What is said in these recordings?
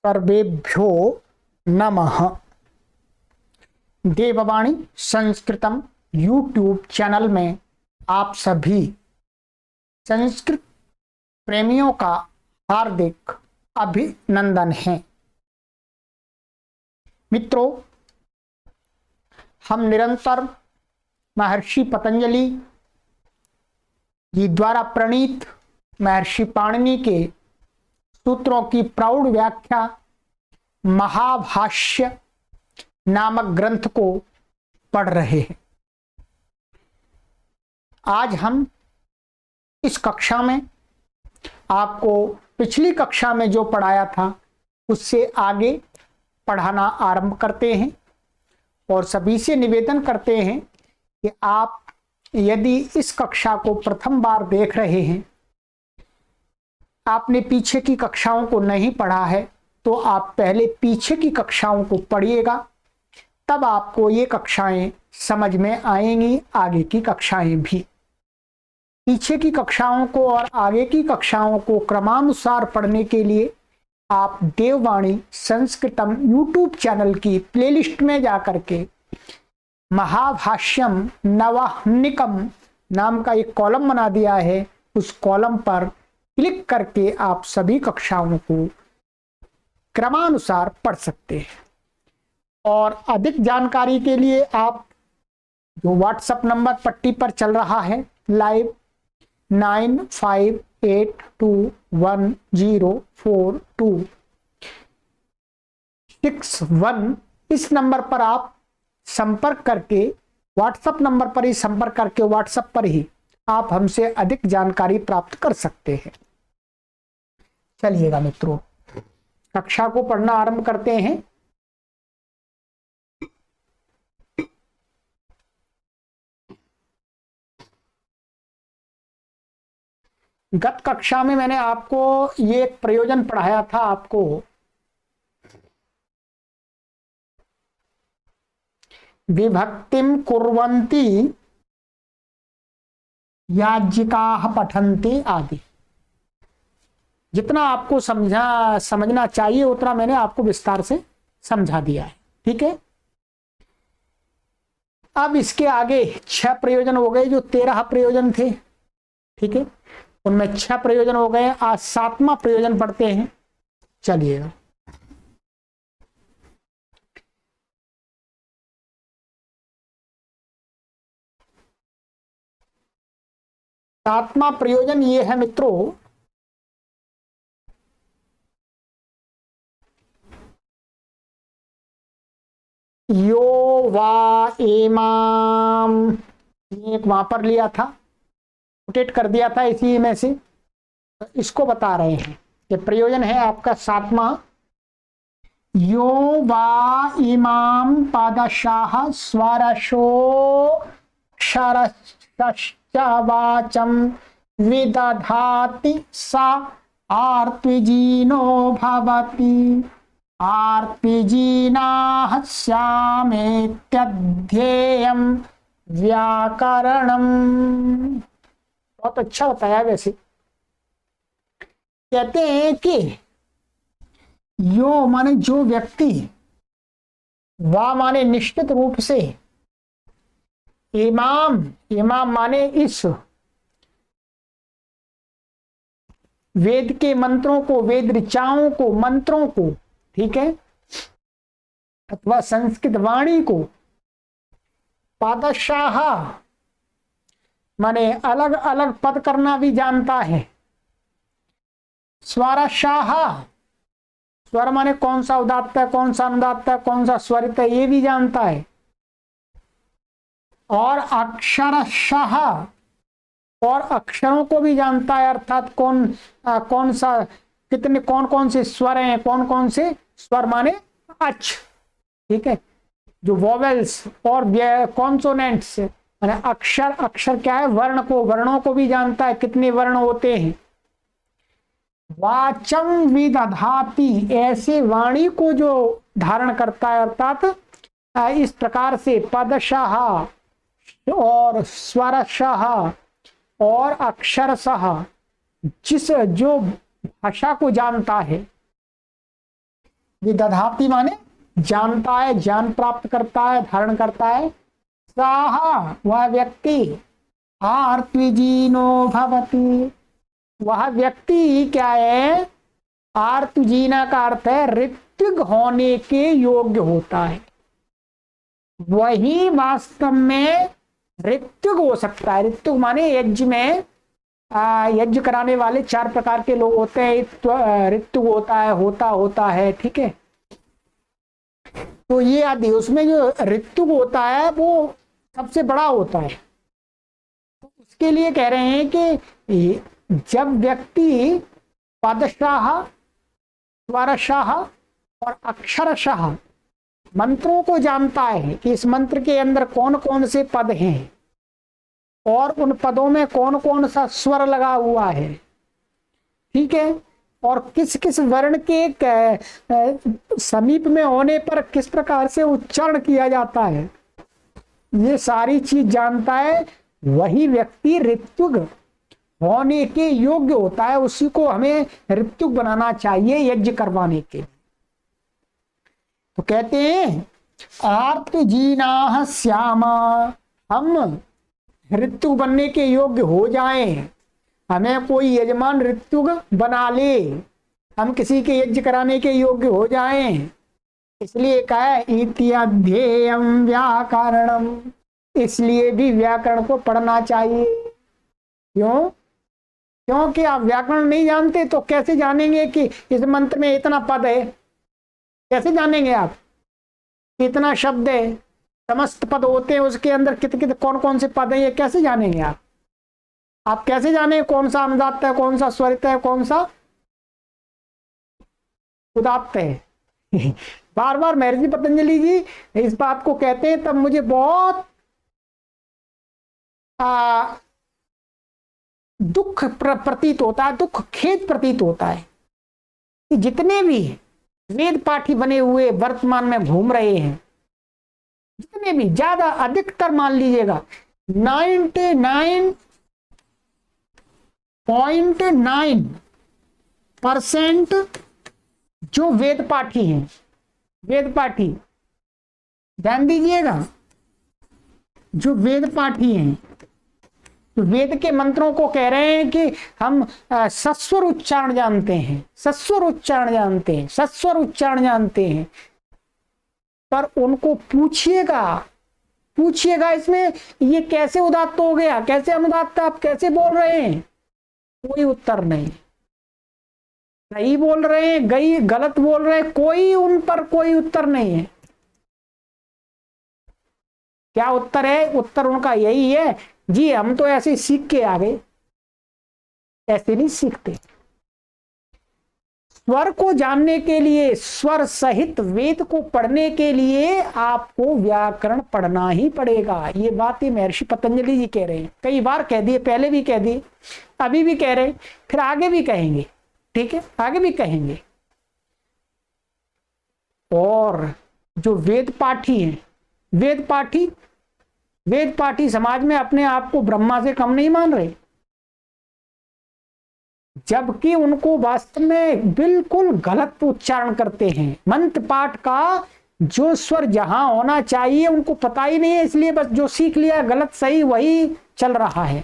सर्वेभ्यो नमः। देववाणी संस्कृतम YouTube channel में आप सभी संस्कृत प्रेमियों का हार्दिक अभिनंदन है। मित्रों, हम निरंतर महर्षि पतंजलि जी द्वारा प्रणीत महर्षि पाणिनि के सूत्रों की प्रौढ़ व्याख्या महाभाष्य नामक ग्रंथ को पढ़ रहे हैं। आज हम इस कक्षा में आपको पिछली कक्षा में जो पढ़ाया था उससे आगे पढ़ाना आरंभ करते हैं और सभी से निवेदन करते हैं कि आप यदि इस कक्षा को प्रथम बार देख रहे हैं, आपने पीछे की कक्षाओं को नहीं पढ़ा है, तो आप पहले पीछे की कक्षाओं को पढ़िएगा, तब आपको ये कक्षाएं समझ में आएंगी, आगे की कक्षाएं भी। पीछे की कक्षाओं को और आगे की कक्षाओं को क्रमानुसार पढ़ने के लिए आप देववाणी संस्कृतम यूट्यूब चैनल की प्लेलिस्ट में जाकर के महाभाष्यम नवाह्निकम नाम का एक कॉलम बना दिया है, उस कॉलम पर क्लिक करके आप सभी कक्षाओं को क्रमानुसार पढ़ सकते हैं। और अधिक जानकारी के लिए आप जो व्हाट्सएप नंबर पट्टी पर चल रहा है लाइव 9582104261, इस नंबर पर आप संपर्क करके व्हाट्सएप नंबर पर ही संपर्क करके व्हाट्सएप पर ही आप हमसे अधिक जानकारी प्राप्त कर सकते हैं। चलिएगा मित्रों, कक्षा को पढ़ना आरंभ करते हैं। गत कक्षा में मैंने आपको ये एक प्रयोजन पढ़ाया था। आपको विभक्तिम कुर्वन्ति याज्ञिकाः पठन्ति आदि। जितना आपको समझना चाहिए उतना मैंने आपको विस्तार से समझा दिया है। ठीक है, अब इसके आगे 6 प्रयोजन हो गए, जो 13 प्रयोजन थे। ठीक है, उनमें 6 प्रयोजन हो गए। आज 7वां प्रयोजन पढ़ते हैं। चलिएगा, सातवां प्रयोजन ये है मित्रों, यो वा इमाम। एक वहां पर लिया था, नोटेट कर दिया था इसी में से, इसको बता रहे हैं। ये प्रयोजन है आपका 7वां। यो वा इमाम पादशाह स्वरशो क्षरश्चवाचम विदधाति सा आर्त्विजीनो भवति आर्त्विजीनाः स्यामेत्यध्येयं व्याकरणम। बहुत अच्छा बताया। वैसे कहते हैं कि यो माने जो व्यक्ति, वा माने निश्चित रूप से, इमाम इमाम माने इस वेद के मंत्रों को, वेद ऋचाओं को, मंत्रों को, ठीक है, अथवा संस्कृत वाणी को, पादशाह माने अलग अलग पद करना भी जानता है। स्वरशाह, स्वर माने कौन सा उदात्त है, कौन सा अनुदात्त है, कौन सा स्वरित है, ये भी जानता है। और अक्षरशाह, और अक्षरों को भी जानता है, अर्थात कौन सा, कितने, कौन कौन से स्वर हैं, कौन कौन से स्वर माने अच, ठीक है, जो वोवेल्स और कॉन्सोनेंट्स माने अक्षर, अक्षर क्या है, वर्ण को, वर्णों को भी जानता है, कितने वर्ण होते हैं। वाचम विदधाति, ऐसे वाणी को जो धारण करता है, अर्थात इस प्रकार से पदशाह और स्वरशाह और अक्षरशाह, जिस जो भाषा को जानता है, विदधाति माने जानता है, ज्ञान प्राप्त करता है, धारण करता है। साहा वह व्यक्ति, आर्तविजीनो भवति वह व्यक्ति क्या है, आर्तुजीना का अर्थ है ऋत्विक होने के योग्य होता है। वही वास्तव में ऋत्विक हो सकता है। ऋत्विक माने यज्ञ में यज्ञ कराने वाले 4 प्रकार के लोग होते हैं। ऋत्विक होता है, ठीक है। तो ये आदि उसमें जो ऋत्विक होता है वो सबसे बड़ा होता है। तो उसके लिए कह रहे हैं कि जब व्यक्ति पदशाह, स्वरशाह और अक्षरशाह मंत्रों को जानता है कि इस मंत्र के अंदर कौन कौन से पद हैं और उन पदों में कौन कौन सा स्वर लगा हुआ है, ठीक है, और किस किस वर्ण के समीप में होने पर किस प्रकार से उच्चारण किया जाता है, ये सारी चीज जानता है, वही व्यक्ति ऋत्विक होने के योग्य होता है। उसी को हमें ऋत्विक बनाना चाहिए यज्ञ करवाने के। तो कहते हैं आर्तजीना श्यामा, हम ऋत्विक बनने के योग्य हो जाएं, हमें कोई यजमान ऋत्विक बना ले, हम किसी के यज्ञ कराने के योग्य हो जाएं। इसलिए कहा है इत्यध्येयं व्याकरणम, इसलिए भी व्याकरण को पढ़ना चाहिए। क्यों? क्योंकि आप व्याकरण नहीं जानते तो कैसे जानेंगे कि इस मंत्र में इतना पद है, कैसे जानेंगे आप? इतना शब्द है, समस्त पद होते हैं, उसके अंदर कितने कौन कौन से पद हैं, ये कैसे जानेंगे आप? आप कैसे जाने कौन सा अनुदात्त है, कौन सा स्वरित है, कौन सा उदात्त है? बार बार महर्षि पतंजलि जी इस बात को कहते हैं, तब मुझे बहुत दुख प्रतीत होता है, दुख खेद प्रतीत होता है कि जितने भी वेद पाठी बने हुए वर्तमान में घूम रहे हैं, जितने भी ज्यादा अधिकतर मान लीजिएगा 99.9% जो वेद पाठी हैं, वेद पाठी ध्यान दीजिएगा, जो वेद पाठी हैं, तो वेद के मंत्रों को कह रहे हैं कि हम सस्वर उच्चारण जानते हैं, सस्वर उच्चारण जानते हैं, सस्वर उच्चारण जानते हैं। पर उनको पूछिएगा इसमें ये कैसे उदात्त हो गया, कैसे अनुदात्त, आप कैसे बोल रहे हैं? कोई उत्तर नहीं। सही बोल रहे हैं, गलत बोल रहे हैं, कोई उन पर कोई उत्तर नहीं है। क्या उत्तर है? उत्तर उनका यही है, जी हम तो ऐसे सीख के आ गए। ऐसे नहीं सीखते। स्वर को जानने के लिए, स्वर सहित वेद को पढ़ने के लिए आपको व्याकरण पढ़ना ही पड़ेगा। ये बात ही महर्षि पतंजलि जी कह रहे हैं, कई बार कह दिए, पहले भी कह दिए, अभी भी कह रहे, फिर आगे भी कहेंगे, ठीक है, आगे भी कहेंगे। और जो वेद पाठी हैं, वेद पाठी समाज में अपने आप को ब्रह्मा से कम नहीं मान रहे, जबकि उनको वास्तव में बिल्कुल गलत उच्चारण करते हैं। मंत्र पाठ का जो स्वर जहां होना चाहिए उनको पता ही नहीं है, इसलिए बस जो सीख लिया गलत सही वही चल रहा है।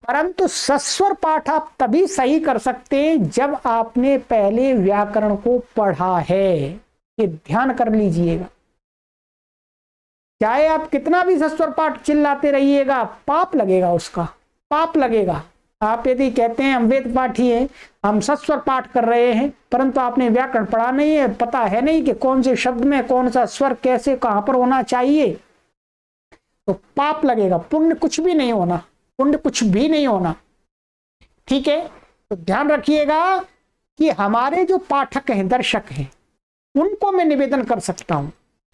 परंतु सस्वर पाठ आप तभी सही कर सकते हैं जब आपने पहले व्याकरण को पढ़ा है। ये ध्यान कर लीजिएगा। चाहे आप कितना भी सस्वर पाठ चिल्लाते रहिएगा, पाप लगेगा, उसका पाप लगेगा। आप यदि कहते हैं हम वेद पाठी हैं, हम सस्वर पाठ कर रहे हैं, परंतु आपने व्याकरण पढ़ा नहीं है, पता है नहीं कि कौन से शब्द में कौन सा स्वर कैसे कहां पर होना चाहिए, तो पाप लगेगा। पुण्य कुछ भी नहीं होना, पुण्य कुछ भी नहीं होना, ठीक है। तो ध्यान रखिएगा कि हमारे जो पाठक हैं, दर्शक हैं, उनको मैं निवेदन कर सकता हूं,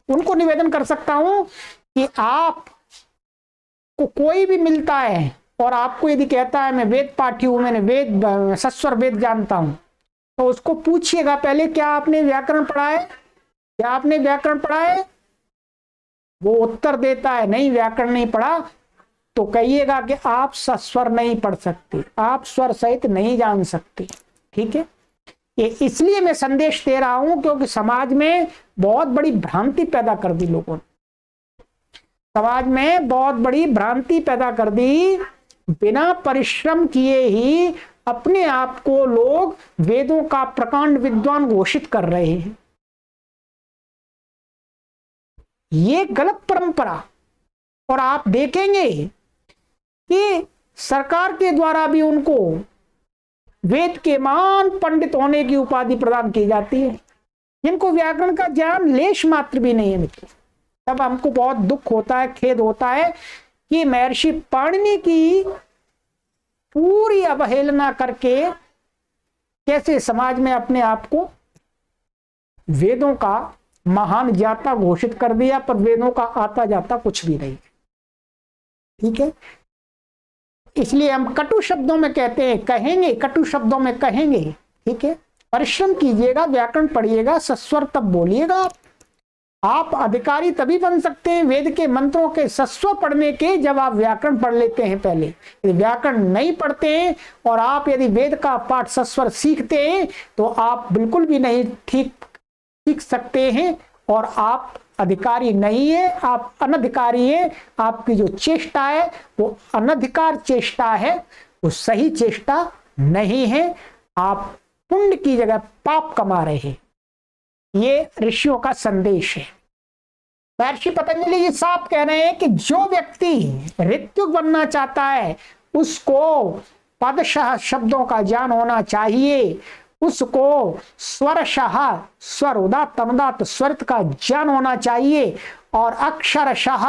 उनको निवेदन कर सकता हूं कि आप को कोई भी मिलता है और आपको यदि कहता है मैं वेद पाठी हूं, मैंने वेद सस्वर वेद जानता हूं, तो उसको पूछिएगा पहले क्या आपने व्याकरण पढ़ा है, क्या आपने व्याकरण पढ़ा है? वो उत्तर देता है नहीं, व्याकरण नहीं पढ़ा, तो कहिएगा कि आप सस्वर नहीं पढ़ सकते, आप स्वर सहित नहीं जान सकते, ठीक है। ये इसलिए मैं संदेश दे रहा हूं क्योंकि समाज में बहुत बड़ी भ्रांति पैदा कर दी लोगों ने, समाज में बहुत बड़ी भ्रांति पैदा कर दी। बिना परिश्रम किए ही अपने आप को लोग वेदों का प्रकांड विद्वान घोषित कर रहे हैं। ये गलत परंपरा। और आप देखेंगे कि सरकार के द्वारा भी उनको वेद के महान पंडित होने की उपाधि प्रदान की जाती है, जिनको व्याकरण का ज्ञान लेश मात्र भी नहीं है मित्र। तब हमको बहुत दुख होता है, खेद होता है कि महर्षि पाणिनि की पूरी अवहेलना करके कैसे समाज में अपने आप को वेदों का महान ज्ञाता घोषित कर दिया, पर वेदों का आता जाता कुछ भी नहीं। ठीक है, इसलिए हम कटु शब्दों में कहते हैं, कहेंगे, कटु शब्दों में कहेंगे। ठीक है, परिश्रम कीजिएगा, व्याकरण पढ़िएगा, सस्वर तब बोलिएगा। आप अधिकारी तभी बन सकते हैं वेद के मंत्रों के सस्वर पढ़ने के, जब आप व्याकरण पढ़ लेते हैं पहले। यदि व्याकरण नहीं पढ़ते हैं और आप यदि वेद का पाठ सस्वर सीखते हैं तो आप बिल्कुल भी नहीं सीख सकते हैं, और आप अधिकारी नहीं है, आप अनधिकारी है। आपकी जो चेष्टा है वो अनधिकार चेष्टा है, वो सही चेष्टा नहीं है। आप पुण्य की जगह पाप कमा रहे हैं। ये ऋषियों का संदेश है। महर्षि पतंजलि जी साफ कह रहे हैं कि जो व्यक्ति ऋत्विक बनना चाहता है उसको पदशः शब्दों का ज्ञान होना चाहिए, उसको स्वरशः स्वर उदात्त अनुदात्त स्वरित का ज्ञान होना चाहिए, और अक्षरशः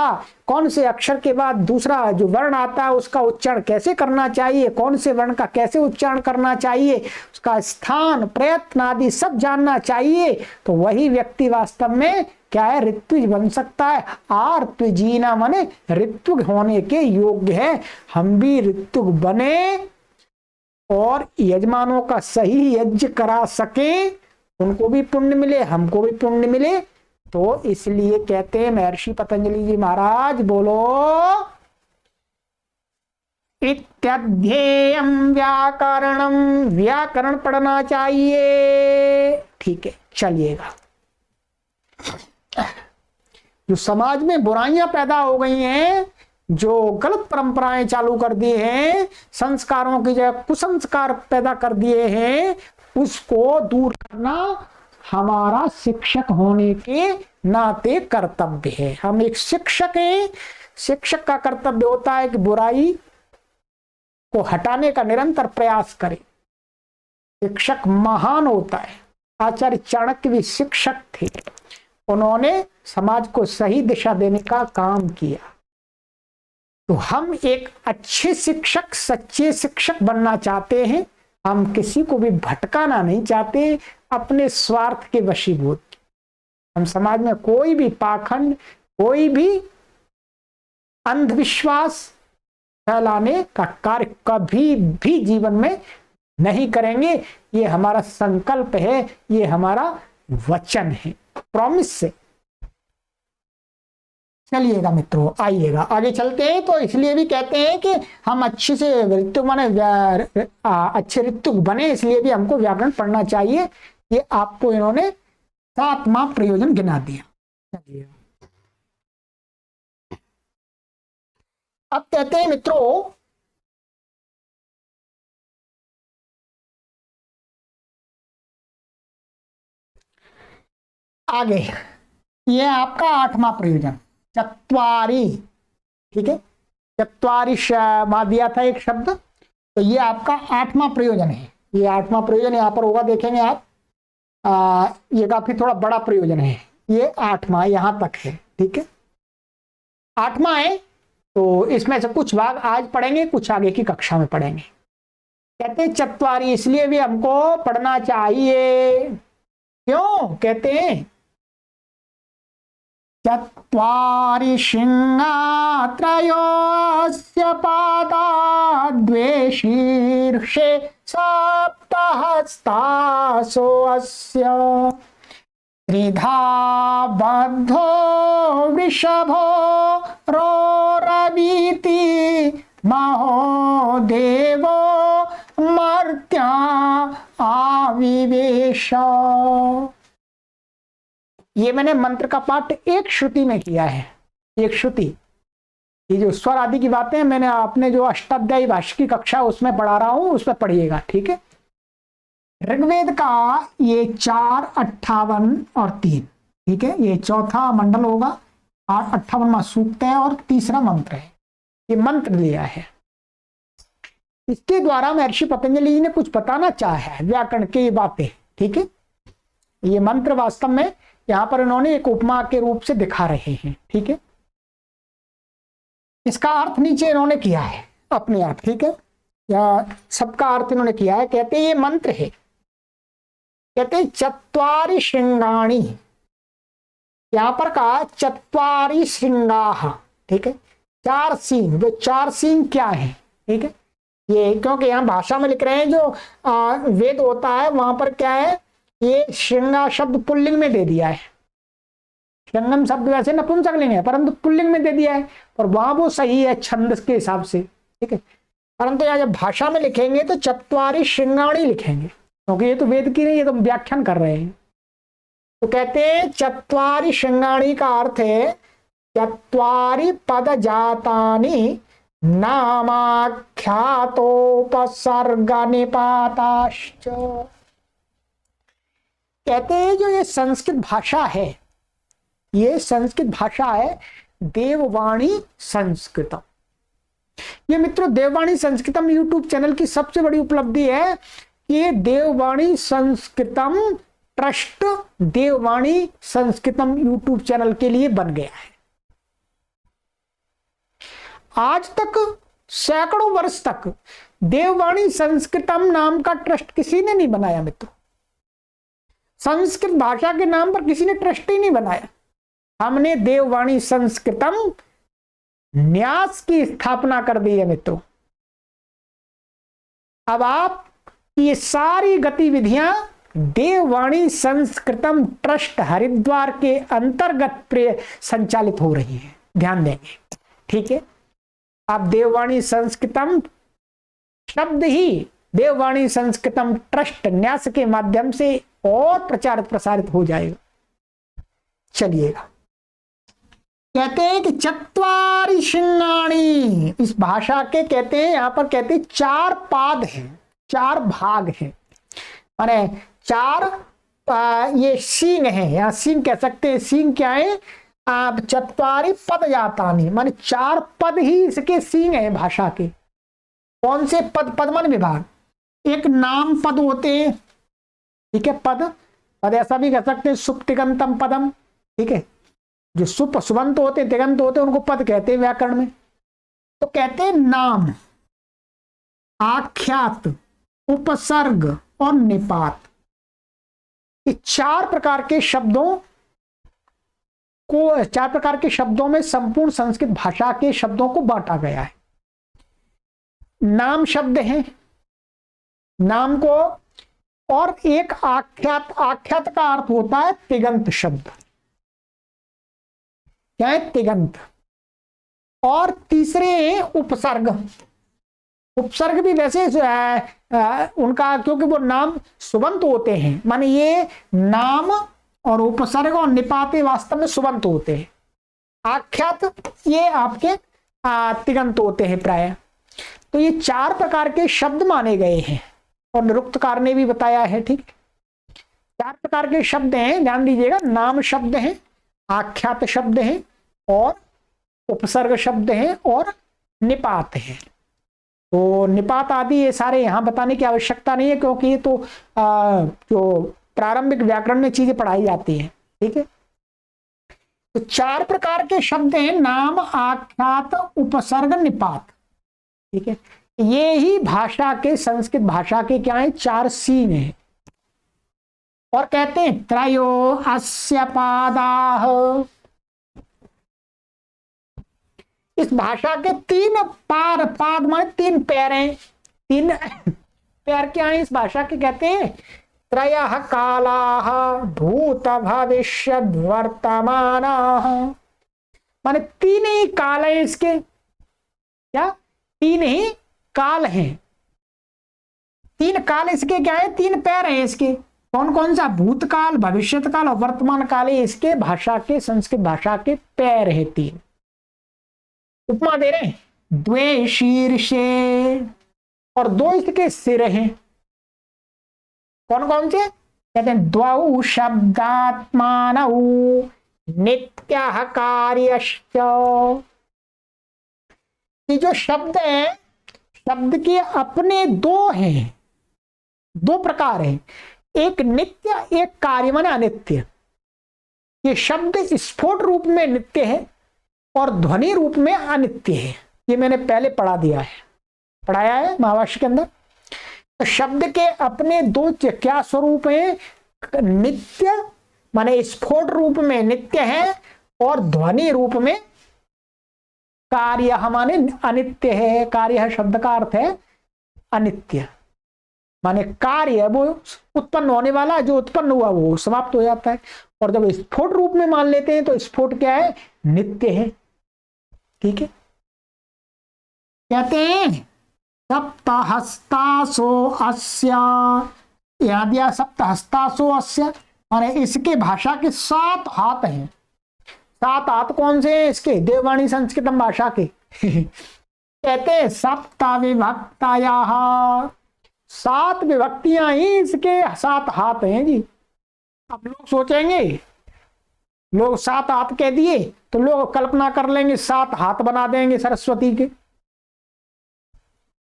कौन से अक्षर के बाद दूसरा जो वर्ण आता है उसका उच्चारण कैसे करना चाहिए, कौन से वर्ण का कैसे उच्चारण करना चाहिए, उसका स्थान प्रयत्न आदि सब जानना चाहिए। तो वही व्यक्ति वास्तव में क्या है, ऋत्विज बन सकता है। आर्त्विजीना माने ऋत्विक होने के योग्य है। हम भी ऋत्विक बने और यजमानों का सही यज्ञ करा सके, उनको भी पुण्य मिले, हमको भी पुण्य मिले। तो इसलिए कहते हैं महर्षि पतंजलि जी महाराज, बोलो इत्यध्येयं व्याकरणम, व्याकरण पढ़ना चाहिए। ठीक है, चलिएगा। जो समाज में बुराइयां पैदा हो गई हैं, जो गलत परंपराएं चालू कर दी हैं, संस्कारों की जगह कुसंस्कार पैदा कर दिए हैं, उसको दूर करना हमारा शिक्षक होने के नाते कर्तव्य है। हम एक शिक्षक हैं। शिक्षक का कर्तव्य होता है कि बुराई को हटाने का निरंतर प्रयास करे। शिक्षक महान होता है। आचार्य चाणक्य भी शिक्षक थे, उन्होंने समाज को सही दिशा देने का काम किया। तो हम एक अच्छे शिक्षक, सच्चे शिक्षक बनना चाहते हैं। हम किसी को भी भटकाना नहीं चाहते, अपने स्वार्थ के वशीभूत। हम समाज में कोई भी पाखंड, कोई भी अंधविश्वास फैलाने का कार्य कभी भी जीवन में नहीं करेंगे। ये हमारा संकल्प है, ये हमारा वचन है, प्रॉमिस से। चलिएगा मित्रों, आइएगा आगे चलते हैं। तो इसलिए भी कहते हैं कि हम अच्छे से ऋतु माने अच्छे ऋतु बने, इसलिए भी हमको व्याकरण पढ़ना चाहिए। ये आपको इन्होंने 7वां प्रयोजन गिना दिया। चलिए अब कहते हैं मित्रों, आगे ये आपका 8वां प्रयोजन चत्वारी। ठीक है, चत्वारी दिया था एक शब्द, तो ये आपका 8वां प्रयोजन है। ये 8वां प्रयोजन यहां पर होगा, देखेंगे आप। ये काफी थोड़ा बड़ा प्रयोजन है। ये 8वां यहां तक है। ठीक है, 8वां है, तो इसमें से कुछ भाग आज पढ़ेंगे, कुछ आगे की कक्षा में पढ़ेंगे। कहते हैं चत्वारी इसलिए भी हमको पढ़ना चाहिए। क्यों कहते हैं? चत्वारि शिंगा त्रयोस्य पादा द्वे शीर्षे सप्तहस्तासो अस्य त्रिधा बद्धो वृषभो रोरवीति महो देवो मर्त्या आविर्भूत विवेश। ये मैंने मंत्र का पाठ एक श्रुति में किया है, एक श्रुति। ये जो स्वर आदि की बातें मैंने आपने जो अष्टाध्यायी भाष्य की कक्षा उसमें पढ़ा रहा हूं, उसमें पढ़िएगा, ठीक है। ऋग्वेद का ये 4, 58 और 3, ठीक है। ये चौथा मंडल होगा और 58वां सूक्त है और तीसरा मंत्र है। ये मंत्र लिया है, इसके द्वारा महर्षि पतंजलि जी ने कुछ बताना चाहा है, व्याकरण की ये बातें, ठीक है। ये मंत्र वास्तव में यहां पर इन्होंने एक उपमा के रूप से दिखा रहे हैं, ठीक है। इसका अर्थ नीचे इन्होंने किया है अपने आप, ठीक है, या सबका अर्थ इन्होंने किया है। कहते ये मंत्र है, कहते चत्वारि श्रृंगाणि, यहां पर कहा चत्वारि श्रृंगाः, ठीक है। 4 सींग, वो 4 सींग क्या है, ठीक है। ये क्योंकि यहाँ भाषा में लिख रहे हैं, जो वेद होता है वहां पर क्या है, ये श्रृंगा शब्द पुल्लिंग में दे दिया है। श्रृंगम शब्द वैसे नपुंसकलिंग है परंतु पुल्लिंग में दे दिया है, और वहां वो सही है छंद के हिसाब से, ठीक है। परंतु यहाँ जब भाषा में लिखेंगे तो चत्वारि श्रृंगाणि लिखेंगे, क्योंकि ये तो वेद की नहीं, ये तो व्याख्यान कर रहे हैं। तो कहते हैं चत्वारि श्रृंगाणि का अर्थ है चत्वारि पद जातानि नामाख्यातोपसर्ग निपाताश्च। कहते हैं जो ये संस्कृत भाषा है, ये संस्कृत भाषा है देववाणी संस्कृतम। ये मित्रों देववाणी संस्कृतम यूट्यूब चैनल की सबसे बड़ी उपलब्धि है कि ये देववाणी संस्कृतम ट्रस्ट देववाणी संस्कृतम यूट्यूब चैनल के लिए बन गया है। आज तक सैकड़ों वर्ष तक देववाणी संस्कृतम नाम का ट्रस्ट किसी ने नहीं बनाया मित्रों। संस्कृत भाषा के नाम पर किसी ने ट्रस्ट ही नहीं बनाया। हमने देववाणी संस्कृतम न्यास की स्थापना कर दी है मित्रों। अब आप ये सारी गतिविधियां देववाणी संस्कृतम ट्रस्ट हरिद्वार के अंतर्गत संचालित हो रही है, ध्यान देंगे, ठीक है। आप देववाणी संस्कृतम शब्द ही देववाणी संस्कृतम ट्रस्ट न्यास के माध्यम से और प्रचारित प्रसारित हो जाएगा। चलिएगा, कहते हैं कि चत्वारि श्रृंगाणि, इस भाषा के कहते हैं, यहां पर कहते हैं 4 पाद हैं, 4 भाग हैं, माने 4 ये सींग है, यहां सींग कह सकते हैं। सींग क्या है, आप चत्वारि पद जातानि, माने 4 पद ही इसके सींग है भाषा के। कौन से पद, पदमन विभाग, एक नाम पद होते हैं, ठीक है। पद ऐसा भी कह सकते हैं सुप्तिगंतम पदम, ठीक है। जो सुबंत होते हैं, तिगंत होते हैं, उनको पद कहते हैं व्याकरण में। तो कहते हैं नाम, आख्यात, उपसर्ग और निपात, ये 4 प्रकार के शब्दों को, 4 प्रकार के शब्दों में संपूर्ण संस्कृत भाषा के शब्दों को बांटा गया है। नाम शब्द है, नाम को, और एक आख्यात, आख्यात का अर्थ होता है तिगंत शब्द, क्या है तिगंत। और तीसरे उपसर्ग, उपसर्ग भी वैसे उनका, क्योंकि वो नाम सुबंत होते हैं, माने ये नाम और उपसर्ग और निपाते वास्तव में सुबंत होते हैं। आख्यात ये आपके तिगंत होते हैं प्राय। तो ये 4 प्रकार के शब्द माने गए हैं और निरुक्तकार ने भी बताया है, ठीक। 4 प्रकार के शब्द हैं, ध्यान दीजिएगा। नाम शब्द हैं, आख्यात शब्द हैं, और उपसर्ग शब्द हैं, और निपात है। तो निपात आदि ये सारे यहां बताने की आवश्यकता नहीं है, क्योंकि ये तो जो प्रारंभिक व्याकरण में चीजें पढ़ाई जाती हैं, ठीक है। तो 4 प्रकार के शब्द हैं, नाम, आख्यात, उपसर्ग, निपात, ठीक है। ये ही भाषा के, संस्कृत भाषा के क्या है, 4 सींग हैं। और कहते हैं त्रयो अस्य पादाः, इस भाषा के 3 पाद माने 3 पैर हैं। 3 पैर क्या है इस भाषा के, कहते हैं त्रयः कालाः भूत भविष्य वर्तमानाः, माने 3 ही काल है इसके, क्या 3 ही काल हैं। तीन काल इसके क्या है, तीन पैर है इसके। कौन कौन सा, भूतकाल, भविष्यकाल और वर्तमान काल, इसके भाषा के, संस्कृत भाषा के पैर है तीन। उपमा दे रहे हैं, द्वे शीर्षे, और दो इसके सिर हैं। कौन कौन से, कहते हैं द्वौ शब्दात्मानौ नित्यः कार्यश्च। ये जो शब्द है, शब्द के अपने दो हैं, दो प्रकार हैं, एक नित्य एक कार्य माने अनित्य। ये शब्द स्फोट रूप में नित्य है और ध्वनि रूप में अनित्य है। ये मैंने पहले पढ़ाया है महाभाष्य के अंदर। तो शब्द के अपने दो क्या स्वरूप है, नित्य माने स्फोट रूप में नित्य है और ध्वनि रूप में कार्य माने अनित्य है। कार्य शब्द का अर्थ है अनित्य, माने कार्य वो उत्पन्न होने वाला, जो उत्पन्न हुआ वो समाप्त हो जाता है। और जब स्फोट रूप में मान लेते हैं तो स्फोट क्या है, नित्य है। ठीक है, कहते हैं सप्तहस्तासो अस्य, यहां दिया सप्तहस्तासो अस्य, माने इसके भाषा के 7 हाथ हैं। 7 हाथ कौन से हैं इसके, देववाणी संस्कृतम भाषा के। कहते हैं सप्त विभक्तायाः, 7 विभक्तियां ही इसके 7 हाथ हैं जी। अब लोग सोचेंगे, लोग 7 हाथ कह दिए तो लोग कल्पना कर लेंगे 7 हाथ बना देंगे सरस्वती के।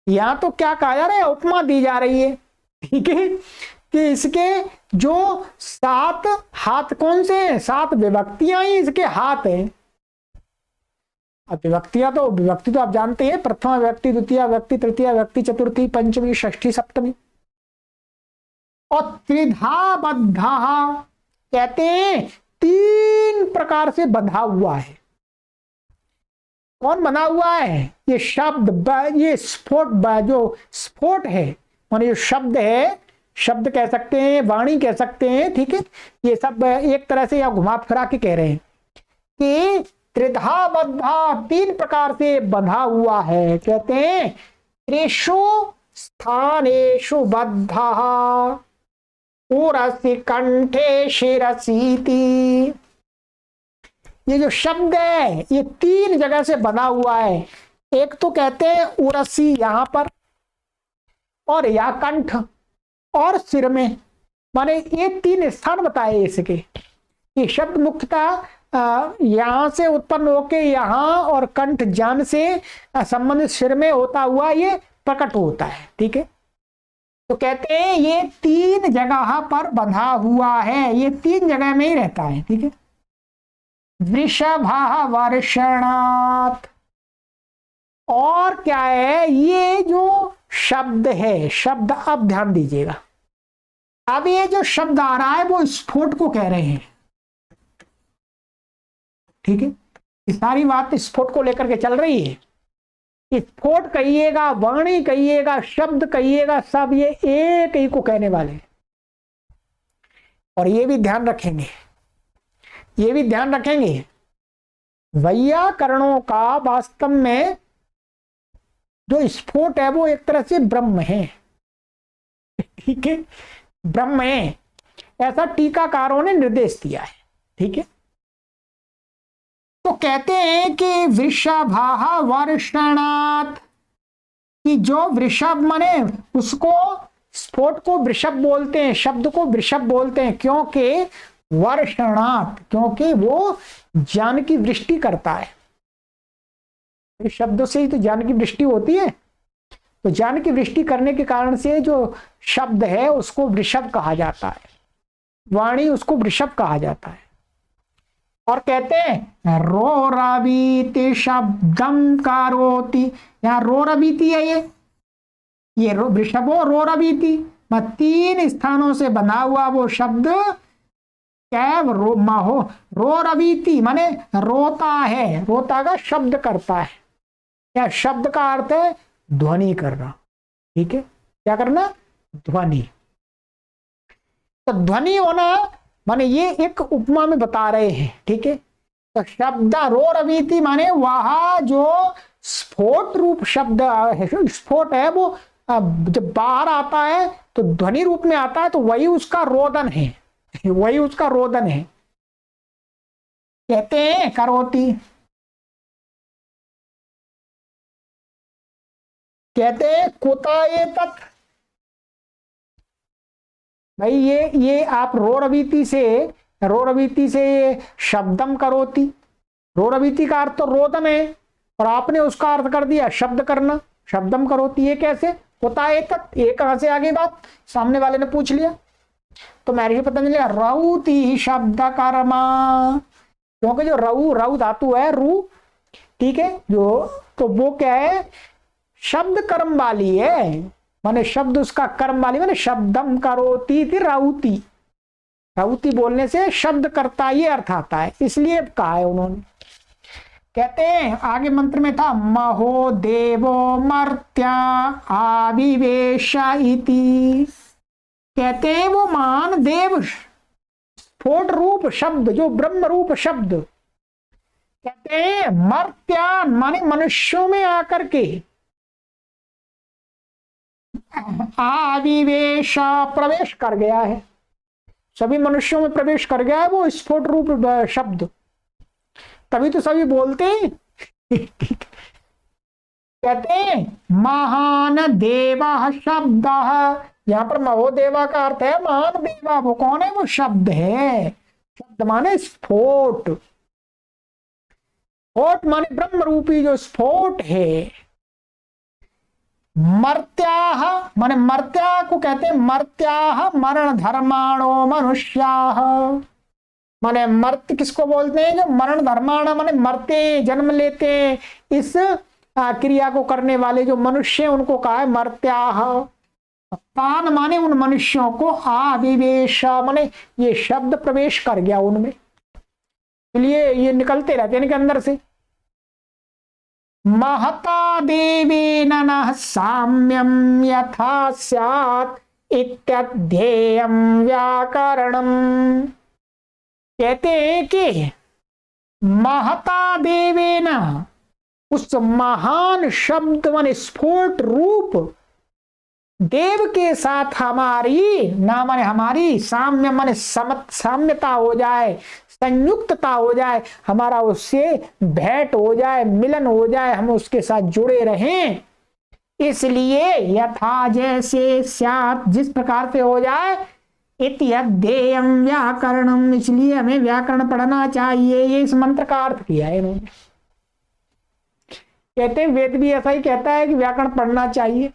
यहां तो क्या कहा जा रहा है, उपमा दी जा रही है। ठीक है, कि इसके जो 7 हाथ कौन से हैं, 7 विभक्तियां ही इसके हाथ हैं। अब विभक्ति तो आप जानते हैं, प्रथमा विभक्ति, द्वितीय विभक्ति, तृतीय विभक्ति, चतुर्थी, पंचमी, षष्ठी, सप्तमी। और त्रिधा बद्धा, कहते हैं 3 प्रकार से बंधा हुआ है। कौन बना हुआ है, ये शब्द, ये स्फोट, जो स्फोट है माने जो शब्द है, शब्द कह सकते हैं, वाणी कह सकते हैं। ठीक है, ये सब एक तरह से या घुमा फिरा के कह रहे हैं कि त्रिधा बद्धा, 3 प्रकार से बंधा हुआ है। कहते हैं त्रिषु स्थानेषु बद्धः उरसि कंठे शिरसीति। ये जो शब्द है ये 3 जगह से बना हुआ है। एक तो कहते हैं उरसी यहां पर, और या कंठ और सिर में, माने ये 3 स्थान बताए इसके। ये शब्द मुख्यतः यहां से उत्पन्न होके यहां और कंठ जान से संबंधित सिर में होता हुआ ये प्रकट होता है। ठीक है, तो कहते हैं ये 3 जगह पर बंधा हुआ है, ये 3 जगह में ही रहता है। ठीक है, वृषभः वर्षणात्, और क्या है, ये जो शब्द है, शब्द अब ध्यान दीजिएगा, अब ये जो शब्द आ रहा है वो स्फोट को कह रहे हैं। ठीक है, ये सारी बात स्फोट को लेकर के चल रही है। स्फोट कहिएगा, वाणी कहिएगा, शब्द कहिएगा, सब ये एक ही को कहने वाले हैं। और ये भी ध्यान रखेंगे, वैयाकरणों का वास्तव में जो स्फोट है वो एक तरह से ब्रह्म है। ठीक है, ब्रह्म है, ऐसा टीकाकारों ने निर्देश दिया है। ठीक है, तो कहते हैं कि वृषभः वर्षणात्, कि जो वृषभ माने उसको, स्फोट को वृषभ बोलते हैं, शब्द को वृषभ बोलते हैं, क्योंकि वर्षणात्, क्योंकि वो ज्ञान की वृष्टि करता है। शब्दों से ही तो ज्ञान की वृष्टि होती है। तो ज्ञान की वृष्टि करने के कारण से जो शब्द है उसको वृषभ कहा जाता है, वाणी उसको वृषभ कहा जाता है। और कहते हैं रोरवीति शब्दम कारोति, यहाँ रोरवीति है, ये वृषभो रोरवीति, 3 स्थानों से बना हुआ वो शब्द कैव रोरवीति माने रोता है, रोता का शब्द करता है। या शब्द का अर्थ है ध्वनि करना। ठीक है, क्या करना, ध्वनि। तो ध्वनि होना माने ये एक उपमा में बता रहे हैं। ठीक है, तो शब्द रोरवीति माने वहां जो स्फोट रूप शब्द स्फोट है वो जब बाहर आता है तो ध्वनि रूप में आता है, तो वही उसका रोदन है, वही उसका रोदन है। कहते हैं करोति, कहते हैं कुता ये तत्। भाई ये आप रोरवीति से ये शब्दम करोति, रोरवीति का अर्थ तो रोदन है, और आपने उसका अर्थ कर दिया शब्द करना, शब्दम करोति। ये कैसे? होता है तक, ये कहां से आगे बात? सामने वाले ने पूछ लिया। तो महर्षि पतंजलि रऊति शब्द कर्मा, क्योंकि जो रऊ धातु है रू, ठीक है, जो तो वो क्या है? शब्द कर्म वाली है, माने शब्द उसका कर्म वाली, माने शब्दम करोति थी राउती। राउती बोलने से शब्द करता ये अर्थ आता है, इसलिए कहा है उन्होंने। कहते हैं आगे मंत्र में था महो देवो मर्त्या आविवेश इति। कहते हैं वो मान देव स्फोट रूप शब्द, जो ब्रह्म रूप शब्द, कहते हैं मर्त्या माने मनुष्यों में आकर के आविवेश प्रवेश कर गया है, सभी मनुष्यों में प्रवेश कर गया है वो स्फोट रूप शब्द, तभी तो सभी बोलते हैं। कहते हैं महान देवा शब्द, यहां पर महोदेवा का अर्थ है महान देवा। वो कौन है? वो शब्द है। शब्द माने स्फोट, स्फोट माने ब्रह्म रूपी जो स्फोट है। मर्त्याह माने, मर्त्या को कहते हैं मर्त्याह मरण धर्माणो मनुष्याः, माने मर्त्य किसको बोलते हैं? जो मरण धर्माण माने मरते, जन्म लेते इस क्रिया को करने वाले जो मनुष्य, उनको कहा है मर्त्याह। तान माने उन मनुष्यों को, आविवेश माने ये शब्द प्रवेश कर गया उनमें, इसलिए ये निकलते रहते हैं इनके अंदर से। महता देवेन नः साम्यं यथा स्यात् इत्यध्येयं व्याकरणम्। कहते हैं कि महता देवेन, उस महान शब्द माने स्फोट रूप देव के साथ हमारी, ना माने हमारी, साम्य माने साम्यता हो जाए, संयुक्तता हो जाए, हमारा उससे भेंट हो जाए, मिलन हो जाए, हम उसके साथ जुड़े रहें। इसलिए यथा जैसे स्यात्, जिस प्रकार से हो जाए, इति अध्येयं व्याकरणम, इसलिए हमें व्याकरण पढ़ना चाहिए। ये इस मंत्र का अर्थ किया है इन्होंने। कहते हैं वेद भी ऐसा ही कहता है कि व्याकरण पढ़ना चाहिए।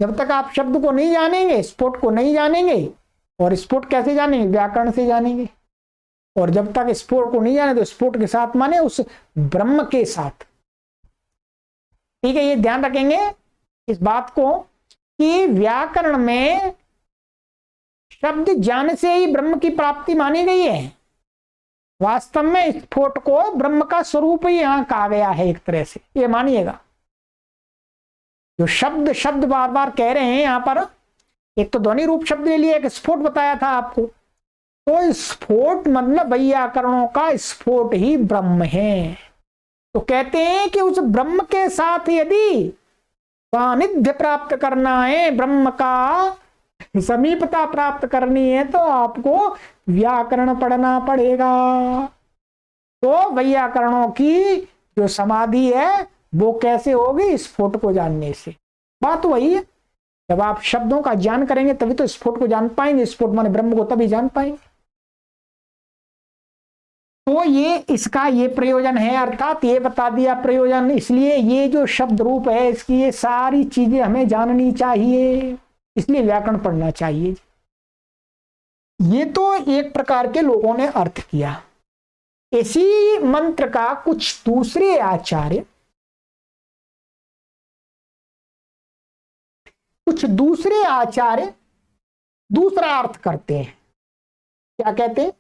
जब तक आप शब्द को नहीं जानेंगे, स्फोट को नहीं जानेंगे, और स्फोट कैसे जानेंगे? व्याकरण से जानेंगे। और जब तक स्फोट को नहीं जाने, तो स्फोट के साथ माने उस ब्रह्म के साथ। ठीक है, ये ध्यान रखेंगे इस बात को कि व्याकरण में शब्द ज्ञान से ही ब्रह्म की प्राप्ति मानी गई है। वास्तव में स्फोट को ब्रह्म का स्वरूप ही यहां कहा गया है एक तरह से, ये मानिएगा। जो शब्द शब्द बार बार कह रहे हैं यहां पर, एक तो ध्वनि रूप शब्द ले लिया, एक स्फोट बताया था आपको। तो स्फोट मतलब वैयाकरणों का स्फोट ही ब्रह्म है। तो कहते हैं कि उस ब्रह्म के साथ यदि सानिध्य प्राप्त करना है, ब्रह्म का समीपता प्राप्त करनी है, तो आपको व्याकरण पढ़ना पड़ेगा। तो वैयाकरणों की जो समाधि है वो कैसे होगी? स्फोट को जानने से। बात वही है, जब आप शब्दों का ज्ञान करेंगे तभी तो स्फोट को जान पाएंगे, स्फोट माने ब्रह्म को तभी जान पाएंगे। तो ये इसका ये प्रयोजन है, अर्थात ये बता दिया प्रयोजन। इसलिए ये जो शब्द रूप है, इसकी ये सारी चीजें हमें जाननी चाहिए, इसलिए व्याकरण पढ़ना चाहिए। ये तो एक प्रकार के लोगों ने अर्थ किया। इसी मंत्र का कुछ दूसरे आचार्य, दूसरा अर्थ करते हैं। क्या कहते हैं?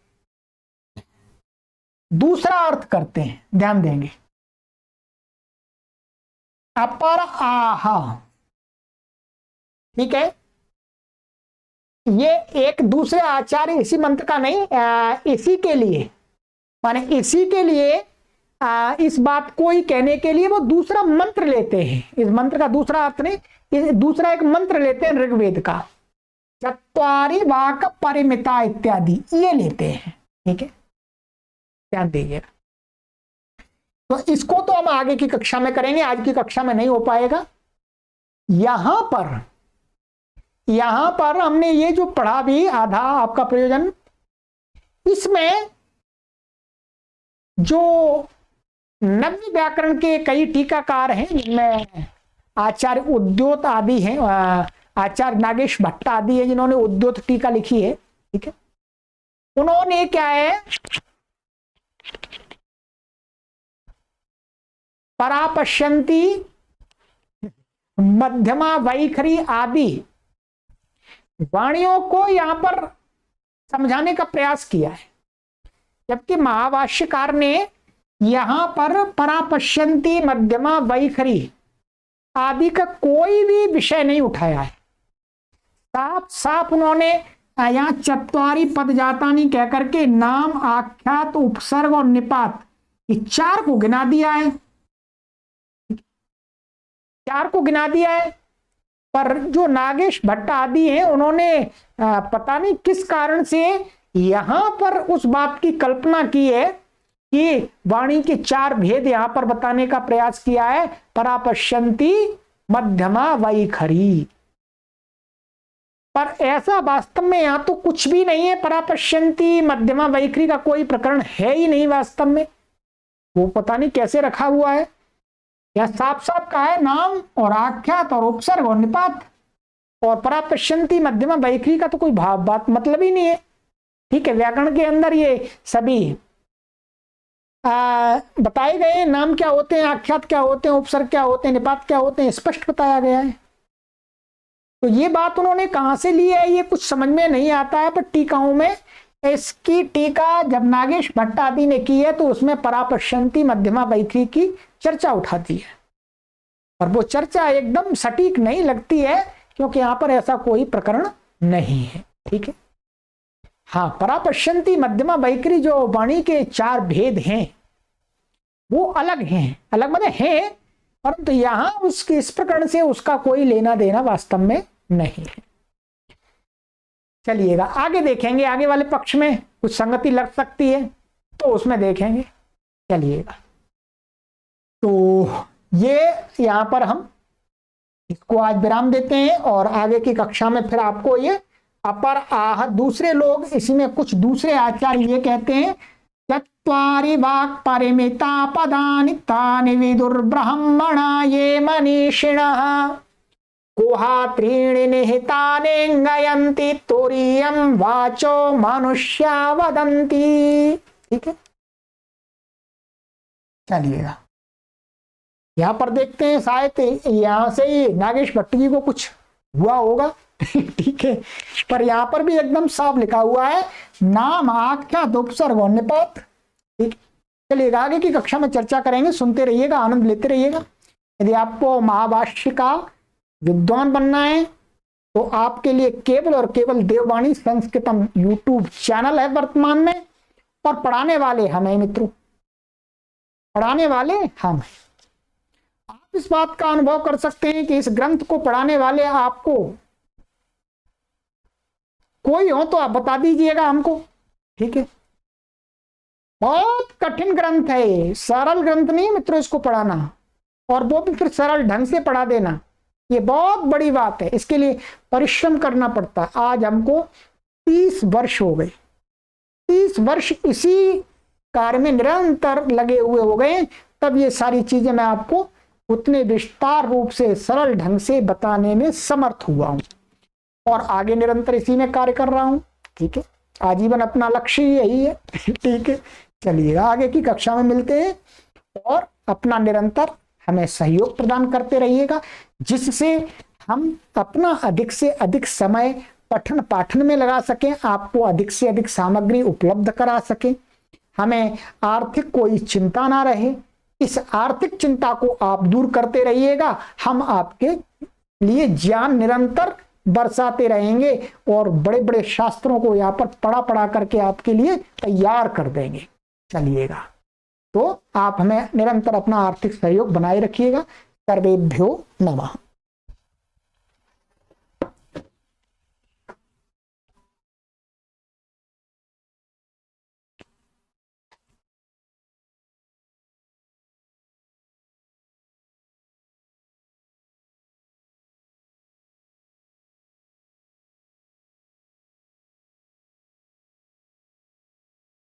दूसरा अर्थ करते हैं, ध्यान देंगे। अपर आहा, ठीक है, ये एक दूसरे आचार्य इसी मंत्र का नहीं, इसी के लिए माने इसी के लिए इस बात को ही कहने के लिए वो दूसरा मंत्र लेते हैं। इस मंत्र का दूसरा अर्थ नहीं, दूसरा एक मंत्र लेते हैं ऋग्वेद का, चत्वारि वाक परिमिता इत्यादि, ये लेते हैं। ठीक है, ध्यान दीजिएगा। तो इसको तो हम आगे की कक्षा में करेंगे, आज की कक्षा में नहीं हो पाएगा। यहां पर हमने ये जो पढ़ा भी आधा आपका प्रयोजन, इसमें जो नव्य व्याकरण के कई टीकाकार हैं, जिनमें आचार्य उद्योत आदि हैं, आचार्य नागेश भट्ट आदि है जिन्होंने उद्योत टीका लिखी है। ठीक है, उन्होंने क्या है, परापश्यंती, मध्यमा, वैखरी आदि वाणियों को यहां पर समझाने का प्रयास किया है, जबकि महाभाष्यकार ने यहां पर परापश्यंती, मध्यमा, वैखरी आदि का कोई भी विषय नहीं उठाया है। साफ साफ उन्होंने यहां चत्वारि पद जातानी कह करके नाम, आख्यात, उपसर्ग और निपात, ये चार को गिना दिया है, चार को गिना दिया है। पर जो नागेश भट्ट आदि हैं, उन्होंने पता नहीं किस कारण से यहां पर उस बात की कल्पना की है कि वाणी के चार भेद यहां पर बताने का प्रयास किया है, परापश्यंती, मध्यमा, वैखरी। पर ऐसा वास्तव में यहां तो कुछ भी नहीं है, परापश्यंती, मध्यमा, वैखरी का कोई प्रकरण है ही नहीं वास्तव में, वो पता नहीं कैसे रखा हुआ है। यह साफ साफ कहा है नाम और आख्यात और उपसर्ग और निपात, और परापश्यंती, मध्यमा, वैखरी का तो कोई बात मतलब ही नहीं है। ठीक है, व्याकरण के अंदर ये सभी बताए गए, नाम क्या होते हैं, आख्यात क्या होते हैं, उपसर्ग क्या होते हैं, निपात क्या होते हैं, स्पष्ट बताया गया है। तो ये बात उन्होंने कहां से ली है ये कुछ समझ में नहीं आता है, पर टीकाओं में इसकी टीका जब नागेश भट्ट आदि ने की है तो उसमें परापश्यंती, मध्यमा, वैखरी की चर्चा उठाती है, पर वो चर्चा एकदम सटीक नहीं लगती है, क्योंकि यहां पर ऐसा कोई प्रकरण नहीं है। ठीक है, हाँ, परापश्यंती, मध्यमा, वैखरी जो वाणी के चार भेद हैं वो अलग हैं, अलग मतलब हैं, परंतु यहां उसके इस प्रकरण से उसका कोई लेना देना वास्तव में नहीं है। चलिएगा आगे देखेंगे, आगे वाले पक्ष में कुछ संगति लग सकती है तो उसमें देखेंगे। चलिएगा, तो ये यहां पर हम इसको आज विराम देते हैं, और आगे की कक्षा में फिर आपको ये अपर आह, दूसरे लोग इसी में कुछ दूसरे आचार्य ये कहते हैं, चत्वारि वाक् परिमिता पदानि तानि विदुर्ब्रह्मणा ये मनीषिणः गुहा त्रीणि निहितानि गयन्ति तुरीयं वाचो मनुष्या वदन्ति। ठीक है, चलिएगा यहां पर देखते हैं, शायद यहां से ही नागेश भट्ट जी को कुछ हुआ होगा। ठीक है, पर यहां पर भी एकदम साफ लिखा हुआ है नाम, आख्यात, उपसर्ग और निपात। ठीक, चलिएगा आगे की कक्षा में चर्चा करेंगे, सुनते रहिएगा, आनंद लेते रहिएगा। यदि आपको महाभाष्य का विद्वान बनना है तो आपके लिए केवल और केवल देववाणी संस्कृतम यूट्यूब चैनल है वर्तमान में, और पढ़ाने वाले हम हैं मित्रों, पढ़ाने वाले हम हैं। आप इस बात का अनुभव कर सकते हैं कि इस ग्रंथ को पढ़ाने वाले आपको कोई हो तो आप बता दीजिएगा हमको। ठीक है, बहुत कठिन ग्रंथ है, सरल ग्रंथ नहीं मित्रों इसको पढ़ाना, और वो भी फिर सरल ढंग से पढ़ा देना, ये बहुत बड़ी बात है। इसके लिए परिश्रम करना पड़ता है। आज हमको 30 वर्ष हो गए, 30 वर्ष इसी कार्य में निरंतर लगे हुए हो गए, तब ये सारी चीजें मैं आपको उतने विस्तार रूप से सरल ढंग से बताने में समर्थ हुआ हूं, और आगे निरंतर इसी में कार्य कर रहा हूं। ठीक है, आजीवन अपना लक्ष्य यही है। ठीक है, चलिए आगे की कक्षा में मिलते हैं, और अपना निरंतर हमें सहयोग प्रदान करते रहिएगा, जिससे हम अपना अधिक से अधिक समय पठन पाठन में लगा सकें, आपको अधिक से अधिक सामग्री उपलब्ध करा सकें, हमें आर्थिक कोई चिंता ना रहे। इस आर्थिक चिंता को आप दूर करते रहिएगा, हम आपके लिए ज्ञान निरंतर बरसाते रहेंगे, और बड़े बड़े शास्त्रों को यहाँ पर पढ़ा करके आपके लिए तैयार कर देंगे। चलिएगा। तो आप हमें निरंतर अपना आर्थिक सहयोग बनाए रखिएगा। सर्वेभ्यो नमः।